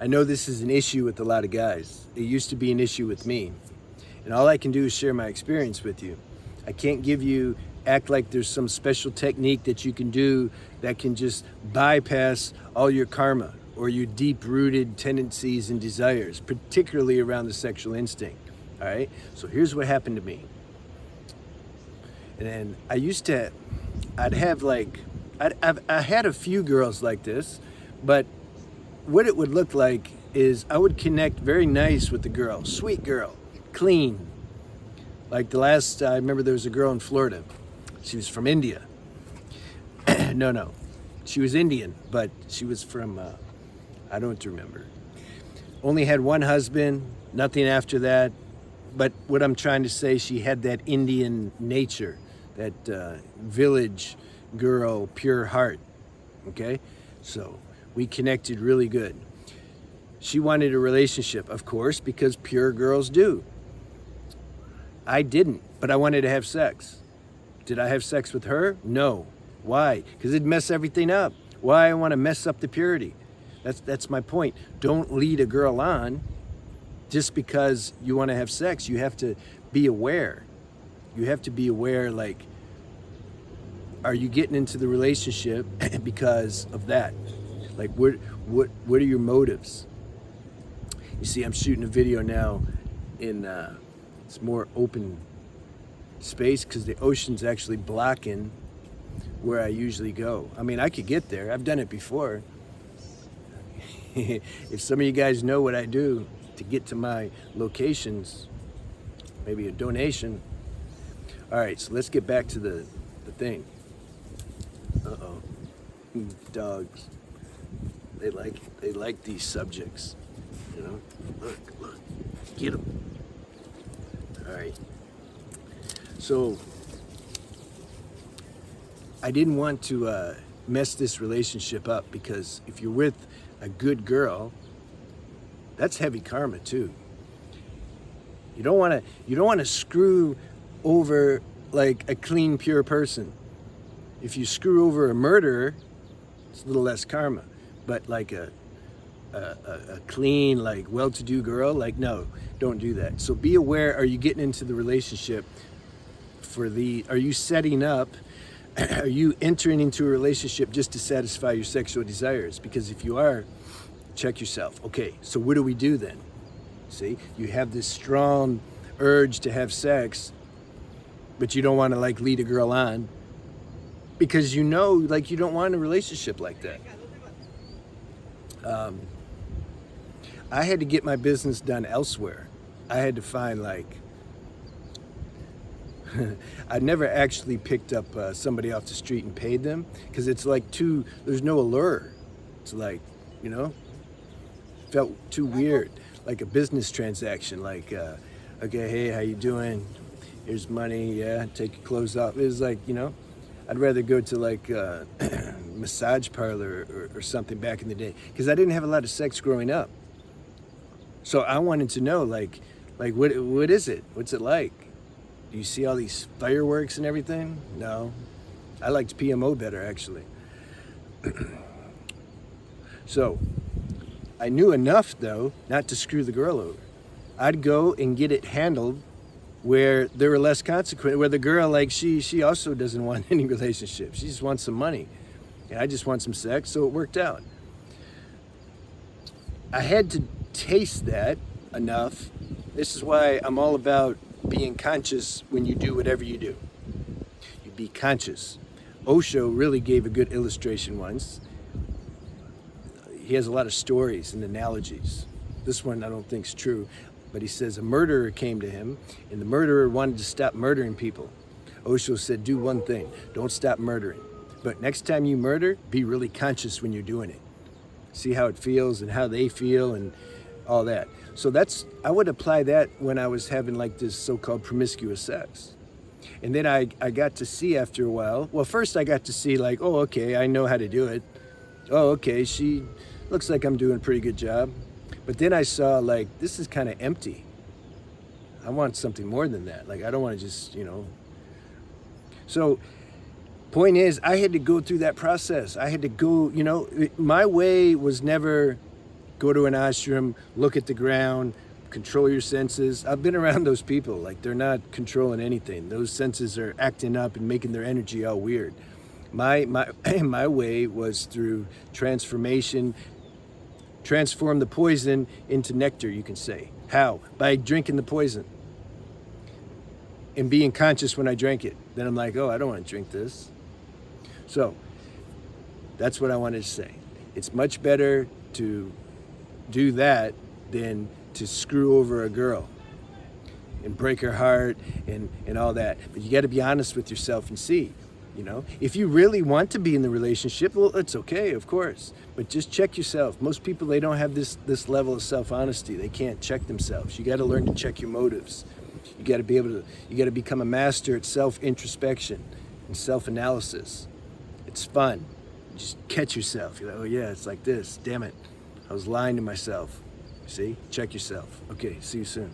I know this is an issue with a lot of guys. It used to be an issue with me. And all I can do is share my experience with you. I can't act like there's some special technique that you can do that can just bypass all your karma or your deep-rooted tendencies and desires, particularly around the sexual instinct. All right? So here's what happened to me. And then I had a few girls like this, but what it would look like is I would connect very nice with the girl, sweet girl, clean. Like I remember there was a girl in Florida. She was from India. No. She was Indian, but she was from, I don't remember. Only had one husband, nothing after that. But what I'm trying to say, she had that Indian nature, that village girl, pure heart, okay? So we connected really good. She wanted a relationship, of course, because pure girls do. I didn't, but I wanted to have sex. Did I have sex with her? No. Why? Because it'd mess everything up. Why I want to mess up the purity? That's my point. Don't lead a girl on just because you want to have sex. You have to be aware. You have to be aware, like, are you getting into the relationship because of that? Like, what are your motives? You see, I'm shooting a video now in it's more open space because the ocean's actually blocking where I usually go. I mean, I could get there. I've done it before. If some of you guys know what I do to get to my locations, maybe a donation. All right, so let's get back to the thing. Uh-oh. Dogs. They like these subjects. You know? Look. Get them. All right. So I didn't want to mess this relationship up because if you're with a good girl, that's heavy karma too. You don't want to screw over like a clean, pure person. If you screw over a murderer, it's a little less karma. But like a clean, like well-to-do girl, like no, don't do that. So be aware. Are you getting into the relationship are you setting up? Are you entering into a relationship just to satisfy your sexual desires? Because if you are, check yourself. Okay, so what do we do then? See, you have this strong urge to have sex, but you don't want to like lead a girl on because you know, like you don't want a relationship like that. I had to get my business done elsewhere. I had to find like, I never actually picked up somebody off the street and paid them because it's like there's no allure. It's like, you know, felt too weird, like a business transaction, like, okay, hey, how you doing? Here's money, yeah, take your clothes off. It was like, you know, I'd rather go to like a massage parlor or something back in the day because I didn't have a lot of sex growing up. So I wanted to know, like what is it? What's it like? Do you see all these fireworks and everything? No. I liked PMO better, actually. So I knew enough, though, not to screw the girl over. I'd go and get it handled where there were less consequences, where the girl, like, she also doesn't want any relationship. She just wants some money. And I just want some sex, so it worked out. I had to taste that enough. This is why I'm all about being conscious when you do whatever you do. You be conscious. Osho really gave a good illustration once. He has a lot of stories and analogies. This one I don't think is true, but he says a murderer came to him and the murderer wanted to stop murdering people. Osho said, do one thing, don't stop murdering. But next time you murder, be really conscious when you're doing it. See how it feels and how they feel and all that. So I would apply that when I was having like this so-called promiscuous sex. And then I got to see after a while, well, first I got to see like, oh, okay, I know how to do it. Oh, okay, she looks like I'm doing a pretty good job. But then I saw like, this is kind of empty. I want something more than that. Like, I don't want to just, you know. So point is, I had to go through that process. I had to go, you know, my way was never go to an ashram, look at the ground, control your senses. I've been around those people. Like, they're not controlling anything. Those senses are acting up and making their energy all weird. My my way was through transformation. Transform the poison into nectar, you can say. How? By drinking the poison and being conscious when I drank it. Then I'm like, oh, I don't want to drink this. So that's what I wanted to say. It's much better to do that than to screw over a girl and break her heart and all that. But you got to be honest with yourself and see, you know, if you really want to be in the relationship, well, it's okay, of course. But just check yourself. Most people, they don't have this level of self-honesty. They can't check themselves. You got to learn to check your motives. You got to be able to, you got to become a master at self-introspection and self-analysis. It's fun. You just catch yourself. You're like, oh yeah, it's like this. Damn it. I was lying to myself. See? Check yourself. Okay, see you soon.